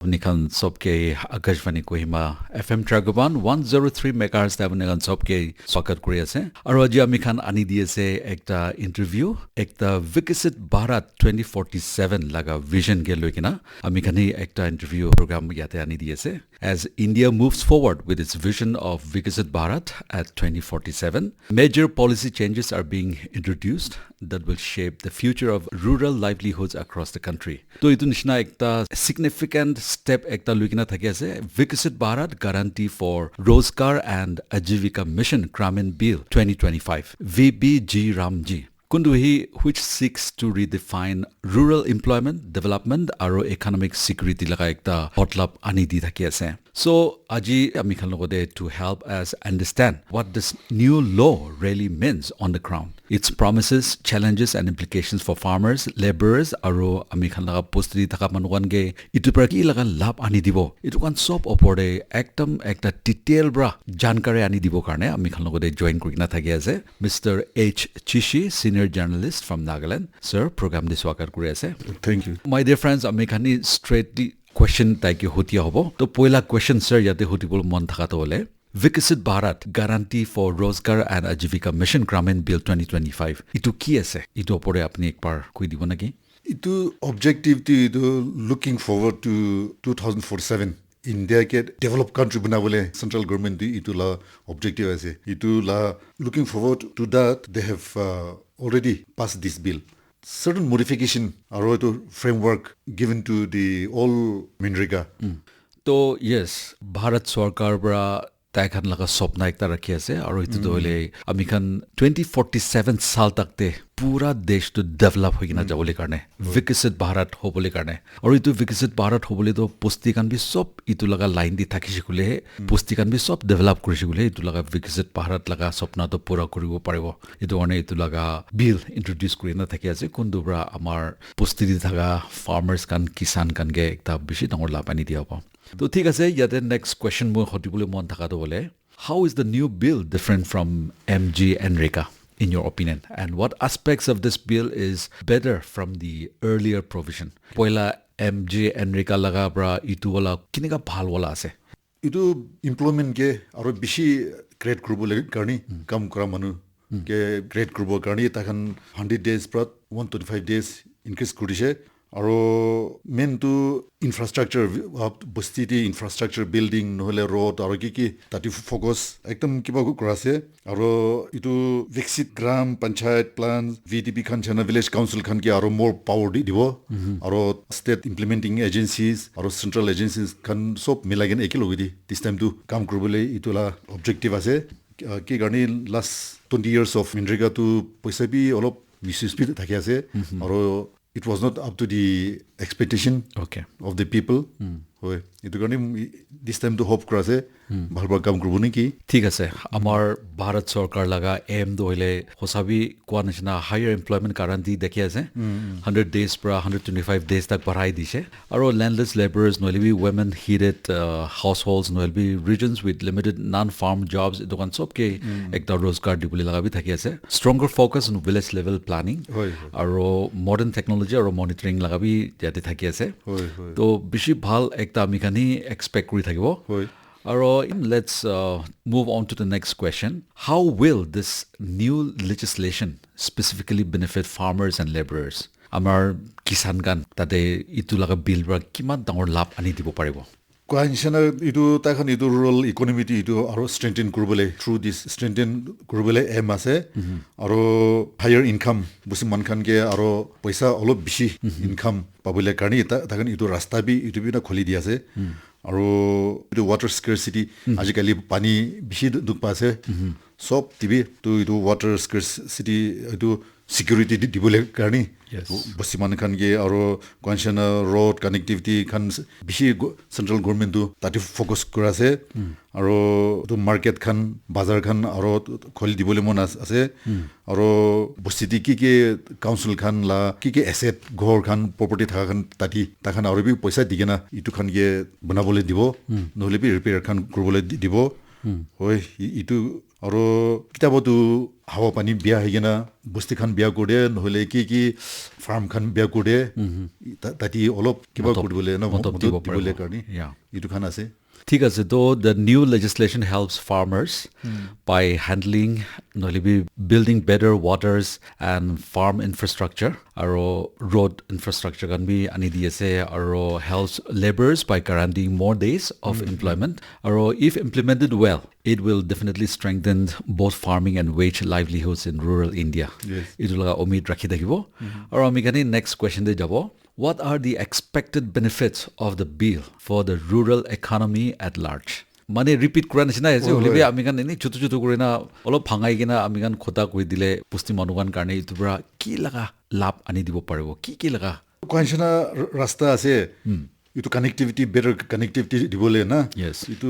Unikan Sobke Akashvani Kohima FM Tragoban 103 MHz Unikan Sobke Swagat kuri ase aru aji ami khan ani di ase ekta interview ekta Viksit Bharat 2047 laga vision ke loikina ami khan ekta interview program yate ani di ase as India moves forward with its vision of Viksit Bharat at 2047 major policy changes are being introduced that will shape the future of rural livelihoods across the country. To itu nishna ekta significant step ekta luikina thaki ase Viksit Bharat Guarantee for Rozgar and Ajeevika Mission Gramin Bill 2025 VBG Ramji. Kunduhi which seeks to redefine rural employment, development aro economic security laga ekta hotlap ani di thaki ase. So aji ami khan logode to help us understand what this new law really means on the ground. Its promises, challenges and implications for farmers, laborers aro ami khan laga postri thaka manuan ge itu pra ki laga lab ani dibo. Itu kan sob opore ekdom ekta detail bra jankari ani dibo karne ami khan logode join kurina thaki ase Mr. H. Chishi, senior journalist from Nagaland. Sir, program de swagat kuri ase. Thank you. My dear friends, ami khan straightly question taiki hotia hobo to poila question sir yate hotibol mon thaka to hole Viksit Bharat Guarantee for Rozgar and Ajeevika Mission Gramin Bill 2025 itu ki ase itu opore apni ekbar koi dibo naki Itu objective to looking forward to 2047 India ke developed country banabole central government itu la objective ase itu la looking forward to that they have already passed this bill certain modification are to framework given to the all Minriga. So yes, Bharat Sarkar bra taikhan laga sopna ekta rakhi ase aru itu dole ami khan 2047 sal takte pura desh to develop hoina jabole karne Viksit Bharat hobole karne aru itu Viksit Bharat hobole to pusti kan bi sob itu laga line di thaki shikule pusti kan bi sob develop kuri shikule itu laga Viksit Bharat laga sopna to pura koribo paribo itu one itu laga bill introduce kuri na thaki ase kundu bra amar pusti di thaga farmers kan kisan kan ge ekta bishi dangor la pani dia pa to thik ase yate next question mo hotibole mon thaka to bole how is the new bill different from MG Enrica in your opinion and what aspects of this bill is better from the earlier provision poila MG Enrica laga bra itu wala kinika bhal wala ase Itu employment ke aro bishi create kurbo le karni kam kora manu ke create kurbo karni takhan 100 days prat 125 days increase kurise aro main to infrastructure bustiti infrastructure building nohole road aro ki tati focus ekdom kiba ku korase aro itu Viksit gram panchayat plans VDP khan chana village council khan ki aro more power dibo aro state implementing agencies aro central agencies khan sob milagen ekilogidi this time to kam kurbole itu la objective ase ki garni last 20 years of Minriga to paisa bi olop misuse bi thaki ase aro it was not up to the expectation of the people. Hoy itu garni this time to hope krase bhalba kam kurbo niki thik ase amar Bharat Sarkar laga aim do hile hosabi kwa nishna higher employment guarantee dekhi ase 100 days pra 125 days tak badhai dise aro landless laborers noilbi women heated households noilbi regions with limited non farm jobs dokan sob ke ekta rozgar dibule laga bi thaki ase stronger focus on village level planning aro modern technology aro monitoring laga bi jate thaki ase to bishi bhal ekta ami kani expect kuri thakibo let's move on to the next question. How will this new legislation specifically benefit farmers and laborers? Amar kisan gan tate itu laga bill bra kiman dangor lab ani dibo paribo. Kwainshana itu takhan itu rural economy itu aro strengthen kurbole through this strengthen kurbole aim ase aro higher income busi man khan ge aro paisa olo bishi income pabule karni takhan itu rasta bi itu bi na kholi di ase aro itu water scarcity ajikali pani bishi duk pa ase sob tibi to itu water scarcity itu security dibole karni busi man khan ge aro kwainshana road connectivity khan bishi central government to tati focus korase aro to market khan bazar khan aro kholi dibole mon ase aro busi ki council khan la ki asset ghor khan property thaka khan tati takhan aro bi paisa digena itu khan ge banabole dibo nohole bi repair khan kurbole dibo hoy itu আৰু কিতাবতো হাৱা পানী বিয়া হৈ কিনা বস্তি খান বিয়া কৰে নহলে কি ফাৰ্ম খান বিয়া কৰে তাতি অলপ কিবা কৰিবলে ন মদত দিবলে কাৰণে ইটো খান আছে ঠিক আছে তো the new legislation helps farmers by handling building better waters and farm infrastructure aro road infrastructure can be ani diase aro helps laborers by guaranteeing more days of employment aro if implemented well it will definitely strengthen both farming and wage livelihoods in rural India itulaga omid rakhi dakibo aro ami kani next question de jabo What are the expected benefits of the bill for the rural economy at large? Mane repeat kura nisina ase holebi amigan eni chutu kurina olop bhangai gina amigan khota koi dile pusti manugan karne itubra ki laga lab ani dibo paribo ki laga koinchana rasta ase itu connectivity better connectivity dibole na yes itu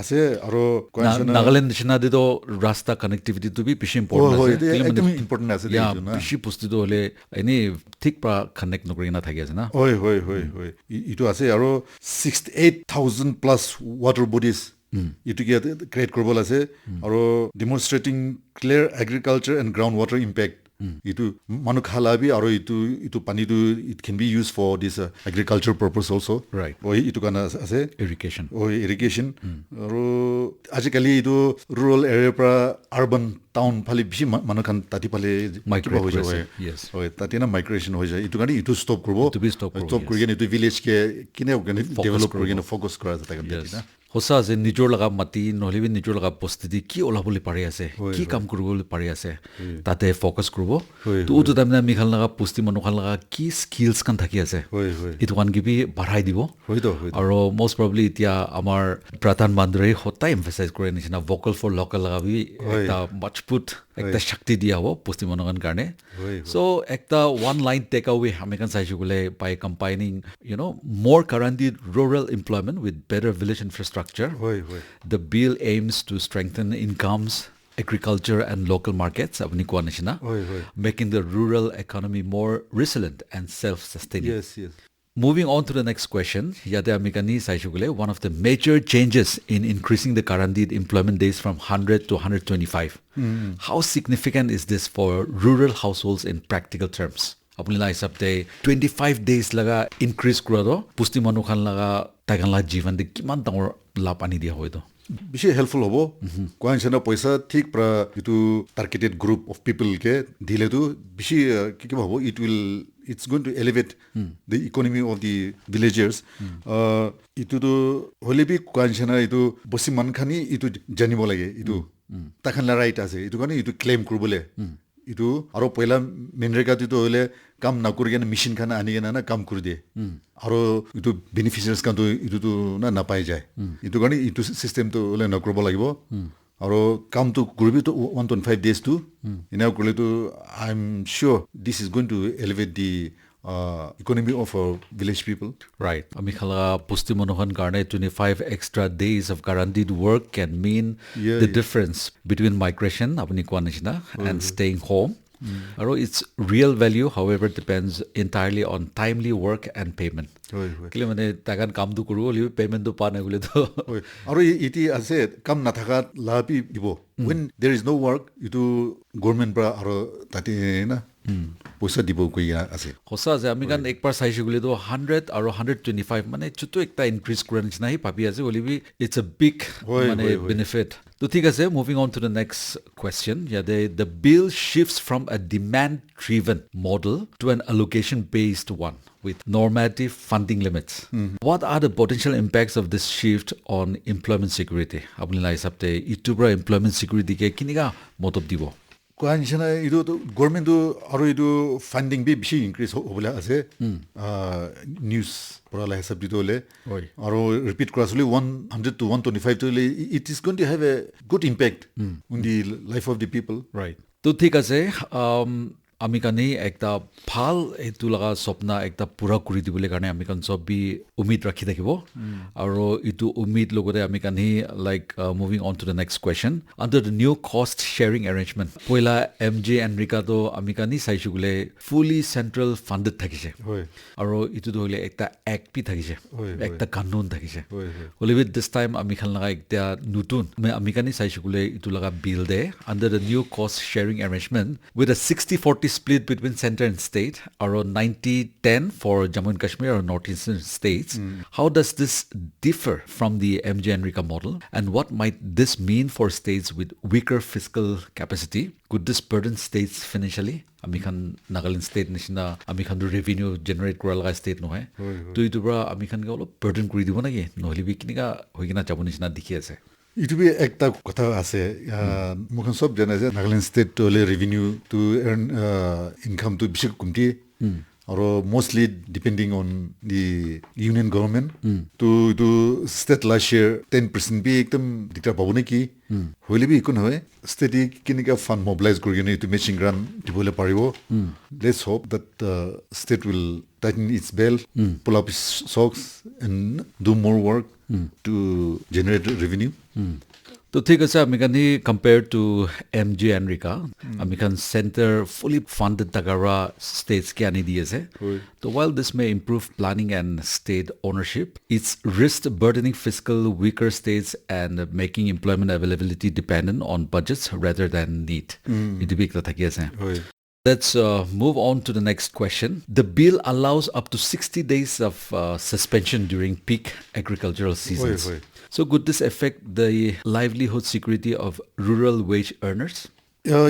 ase aro koinchana Nagaland nishina de do rasta connectivity to be pishi important ase ekdom important ase itu na pishi pusti do hole eni thik pra connect nokurina thaki ase na hoi itu ase aro 68000 plus water bodies itu ki create korbo ase aro demonstrating clear agriculture and groundwater impact itu manu khalabi aro itu pani tu it can be used for this agriculture purpose also right itu kana ase irrigation aro ajikali itu rural area pra urban town phali bishi manu khan tati phale migrate hoy yes tati na migration hoy jay itu kani itu stop korbo stop kori itu village ke kine develop kori na focus kora jata kan na hosa je nijor laga mati nohlebi nijor laga postiti ki olaboli pari ase ki kam koriboli pari ase tate focus koribo to utu tamna mi khal laga posti manu khal laga ki skills kan thaki ase it one gibi badhai dibo aro most probably itia amar pradhan mandri hotai emphasize kore nisina vocal for local laga bi ekta much put ekta shakti dia ho posti manu kan karne so ekta one line take away amekan sai jugule by combining more guaranteed rural employment with better village infrastructure the bill aims to strengthen incomes agriculture and local markets making the rural economy more resilient and self-sustaining yes Moving on to the next question, yade amikani saishugule one of the major changes in increasing the guaranteed employment days from 100 to 125. How significant is this for rural households in practical terms? Apni la hisab te 25 days laga increase kura do pusti manu khan laga tagan la jivan de kiman dangor lap ani dia hoy do bishi helpful hobo koinchana paisa thik pra itu targeted group of people ke dile tu bishi ki hobo it's going to elevate the economy of the villagers itu to holebi koinchana itu bosi man khani itu janibo lage itu takhan la right ase itu kani itu claim kurbole itu aro पहिला मेनरेगा तो होले काम ना करगे machine खाना आनी के ना काम कर दे aro itu beneficiaries kan to itu to na पाइ जाय itu gani itu system to होले ना करबो लागिबो aro काम to करबि to 1.5 days to ina करले to I'm sure this is going to elevate the economy of village people right ami khala pusti monohan karne 25 extra days of guaranteed work can mean the difference between migration apni kwanishna and staying home aro its real value however depends entirely on timely work and payment kile mane tagan kam du kuru li payment du pa na gule to aro iti ase kam na thaka labi dibo when there is no work itu government bra aro tati na poisa dibo kuya ase hosa je ami kan ek par saisi gule to 100 aro 125 mane chutu ekta increase kuran china hi papi ase olibi it's a big benefit to thik ase moving on to the next question the bill shifts from a demand driven model to an allocation based one with normative funding limits what are the potential impacts of this shift on employment security apni la hisab te itubra employment security ke kiniga motob dibo koinchana itu government to aro itu funding bi bishi increase hobula ase news porala hisab ditole aro repeat crossly 100 to 125 to it is going to have a good impact on the life of the people right to thik ase আমি কানি একটা ভাল এটো লাগা স্বপ্ন একটা পুরা কৰি দিবলৈ কাৰণে আমি কান সব বি উমিদ ৰাখি থাকিব আৰু ইটো উমিদ লগতে আমি কানি like moving on to the next question under the new কষ্ট শেয়াৰিং এৰেঞ্জমেন্ট পইলা এমজে এনৰিকা তো আমি কানি চাইছো গুলে ফুলি সেন্ট্ৰাল ফান্ডেড থাকিছে আৰু ইটো ধৰিলে একটা একপি থাকিছে একটা কানুন থাকিছে হলিউড দিস টাইম আমি খান লাগা একটা নতুন আমি কানি চাইছো গুলে ইটো লাগা বিল দে আন্ডাৰ দ্য নিউ কষ্ট sharing arrangement with a 60-40 split between center and state or 90-10 for Jammu and Kashmir or northeastern states. How does this differ from the MJ Enrica model and what might this mean for states with weaker fiscal capacity? Could this burden states financially? Ami khan Nagaland state nishina ami khan revenue generate kora laga state no hai to itu bra ami khan ke olop burden kori dibo na ki nohli bi kinika hoigina jabo nishina dikhi ase ইটো B একটা কথা আছে মুখন সব জানে যে Nagaland state হলে revenue two এৰ্ন income two বেছি কমটি আৰু mostly depending on the union government তো এইটো ষ্টেট লাষ্ট ইয়েৰ 10% বি একদম দিগদাৰ পাব নেকি হ'লে বি একো নহয় ষ্টেটে কেনেকৈ ফাণ্ড মবিলাইজ কৰি কিনে এইটো মেচিন গ্ৰাণ্ট দিবলৈ পাৰিব let's hope that state will tighten its belt, pull up its socks and do more work to generate revenue. तो ठीक है আমি কানি compared to MJ Enrica আমি কান center fully funded tagara states ke ani diye so while this may improve planning and state ownership it's risk burdening fiscal weaker states and making employment availability dependent on budgets rather than need it big ta thaki ase Let's move on to the next question. The bill allows up to 60 days of suspension during peak agricultural seasons. So could this affect the livelihood security of rural wage earners?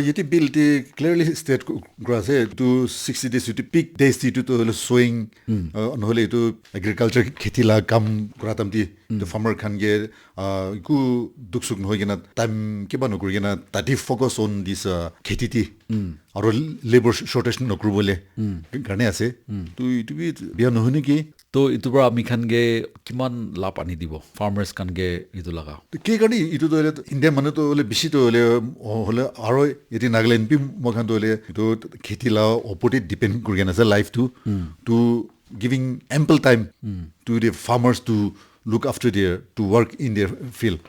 Yeti bill ti clearly state grass to 60 days to peak days to sowing নহলে to agriculture kheti la kam kratam ti the farmer khan ge ku duksuk নহয় কিনা time kiba nokuri kina tati focus on this kheti ti আৰু labor shortage নকৰবলে কাৰণে আছে তো ইটো B বিয়া নহয় নেকি তো ইটো পৰা আমি খানগে কিমান লাভ আনি দিব ফাৰ্মাৰ্স খানগে ইটো লাগা কি কাৰণে ইটো দলে ইণ্ডিয়া মানে তো হলে বেছি তো হলে আৰু এটি নাগালেণ্ড পি মখান তো হলে তো খেতি লা অপোজিট ডিপেন্ড কৰি আছে life to giving ample time to the farmers to look after to work in their field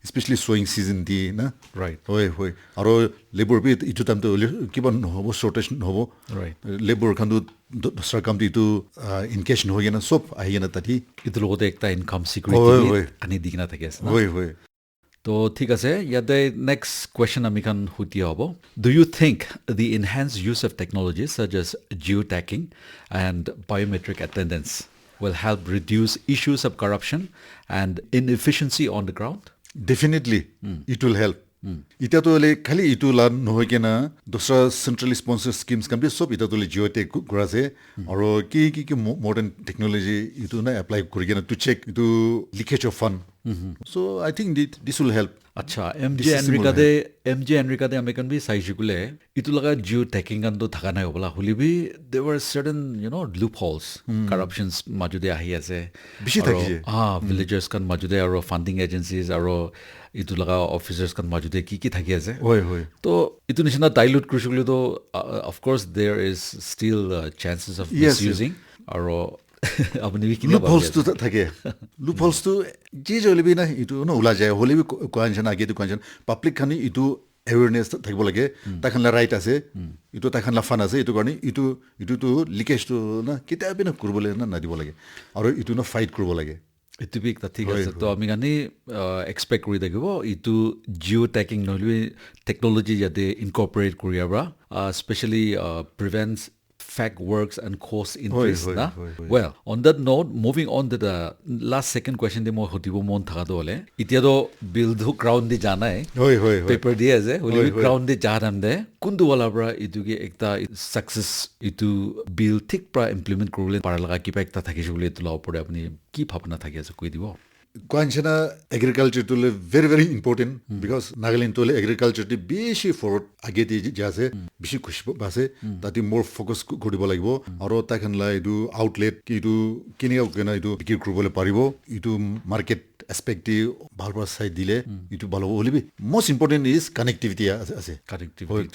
especially sowing season di na right hoy aro labor bit itu tam to kiba hobo shortage hobo right labor khan to sarkam ti to in cash no hoyena sop ahena tati itu logote ekta income security ani digna thake ase hoy তো ঠিক আছে ইয়াতে next question আমি খান হুতি হ'ব do you think the enhanced use of technologies such as geotagging and biometric attendance will help reduce issues of corruption and inefficiency on the ground? Definitely, it will help. Ita to le khali itu la nohoy ke na dusra centrally sponsored schemes kan bi sob ita to le geotech grase aro ki modern technology itu na apply kori ke na to check itu leakage of fund so I think this will help acha MJ Enrica de American bi saijikule itu laga geoteching kan to thaka nai hobola holibi there were certain loopholes corruptions majude ahi ase bishi thakije villagers kan majude aro funding agencies aro itu laga officers kan majude ki thaki ase hoy to itu nishina dilute kurishule to of course there is still chances of misusing aro আপনি কি loopholes to থাকে loopholes to যে জলিবি না ইটো ন উলা যায় হলিবি কোয়ানশন আগে তো কোয়ানশন public খানি ইটো awareness থাকিব লাগে তাখানলা রাইট আছে ইটো তাখানলা ফান আছে ইটো কাৰণে ইটো তো লিকেজ তো না কিতাবি না কৰবলে না দিব লাগে আৰু ইটো না ফাইট কৰিব লাগে ইটো বি একটা ঠিক আছে তো আমি গানি এক্সপেক্ট কৰি দেখিব ইটো জিঅ'টেকিং নহলে টেকনলজি যাতে ইনকৰ্পৰেট কৰিয়াবা specially প্ৰিভেন্টস fact works and cost increase na well on that note moving on to the last second question de mo hotibo mon thaka dole itia do bill do ground de jana hai hoy paper dia je holi ground de jaram de kundu wala bra itu ge ekta success itu bill thik pra implement korule paralaga ki pa ekta thaki jule to law pore apni ki bhabna thaki ase koi dibo Kwanchana agriculture to very very important because Nagaland to agriculture to beshi forward ageti jase beshi khush base tati more focus koribo lagibo aro takhan la idu outlet ki idu kinia kena idu bikir koribole paribo idu market aspect bhalbar side dile idu balo holibi most important is connectivity ase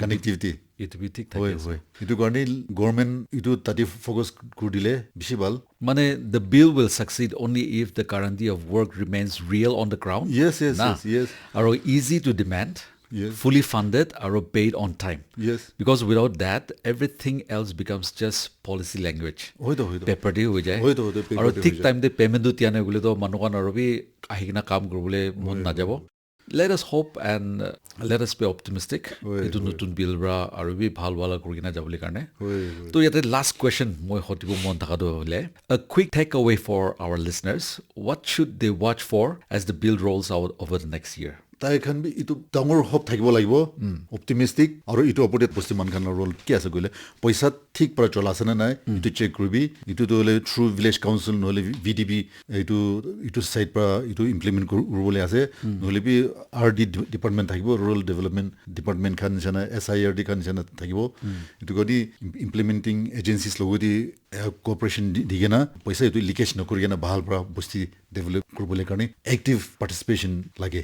connectivity ইটো B ঠিক হয় থাকে হয় ইটো কাৰণে government ইটো তাতে focus কৰি দিলে বেছি ভাল মানে the bill will succeed only if the guarantee of work remains real on the ground yes না yes আৰু easy to demand Yes. fully funded আৰু paid on time yes because without that everything else becomes just policy language হয়তো paper দি হৈ যায় হয়তো আৰু ঠিক time দে পেমেণ্টটো দিয়া নাই বুলি তো মানুহখন আৰু বি আহি কিনে কাম কৰিবলৈ মন নাযাব let us hope and let us be optimistic এইটো নতুন বিল ৰা আৰু বি ভাল ভাল কৰি কিনে যাবলৈ কাৰণে তো ইয়াতে লাষ্ট কুৱেশ্যন মই হতিব মন থকাটো হ'লে a quick takeaway for our listeners what should they watch for as the bill rolls out over the next year তাই খান বি ইটো ডাঙৰ হোপ থাকিব লাগিব অপটিমিষ্টিক আৰু ইটো অপডেট বস্তু মানখানৰ ৰোল কি আছে কইলে পইচা ঠিক পৰা চলা আছে না নাই ইটো চেক কৰিবি ইটো হ'লে থ্ৰু ভিলেজ কাউন্সিল নহলে ভিডিবি ইটো সাইড পৰা ইটো ইমপ্লিমেন্ট কৰিবলৈ আছে নহলে বি আৰডি ডিপাৰ্টমেন্ট থাকিব ৰুৰাল ডেভেলপমেন্ট ডিপাৰ্টমেন্ট খান জানা এসআইআৰডি খান জানা থাকিব ইটো গদি ইমপ্লিমেন্টিং এজেন্সিজ লগতি কোঅপাৰেচন দিগেনা পইচা ইটো লিকেজ নকৰি কেনা ভাল পৰা বস্তু ডেভেলপ কৰিবলৈ কাৰণে এক্টিভ পাৰ্টিসিপেশন লাগে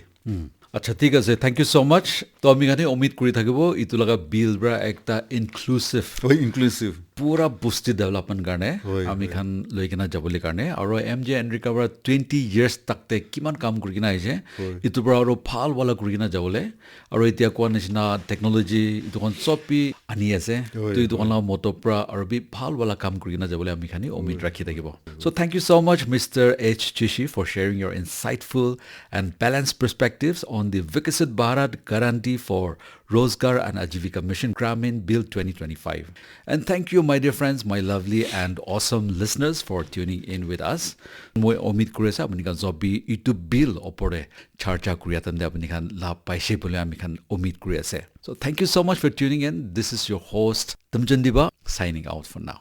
আচ্ছা ঠিক আছে থ্যাংক ইউ সো মাচ তো আমি গানে উম্মিদ কৰি থাকিব ইটো লগা বিল ব্ৰা একটা ইনক্লুসিভ পুৰা বস্তি ডেভেলপমেন্ট কাৰণে আমি খান লৈ কিনা যাবলৈ কাৰণে আৰু এমজে এন্ড্ৰিকা ব্ৰা 20 ইয়াৰ্স তাকতে কিমান কাম কৰি কিনা আহিছে ইটো ব্ৰা আৰু ভাল वाला কৰি কিনা যাবলৈ আৰু এতিয়া কোৱা নিচিনা টেকনলজি ইটো কোন চপি আনি আছে তো ইটো কোন মটৰ পৰা আৰু বি ভাল वाला কাম কৰি কিনা যাবলৈ আমি খানি উম্মিদ ৰাখি থাকিব so thank you so much mister H Chishi for sharing your insightful and balanced perspectives on the Viksit Bharat Guarantee for Rozgar and Ajeevika Mission Gramin Bill 2025. And thank you, my dear friends, my lovely and awesome listeners for tuning in with us. Moi omid kuri asa apni kan job bi itu bill opore charcha kuri atande apni kan la paise bole ami kan omid kuri ase. So thank you so much for tuning in. This is your host Tamjandiba signing out for now.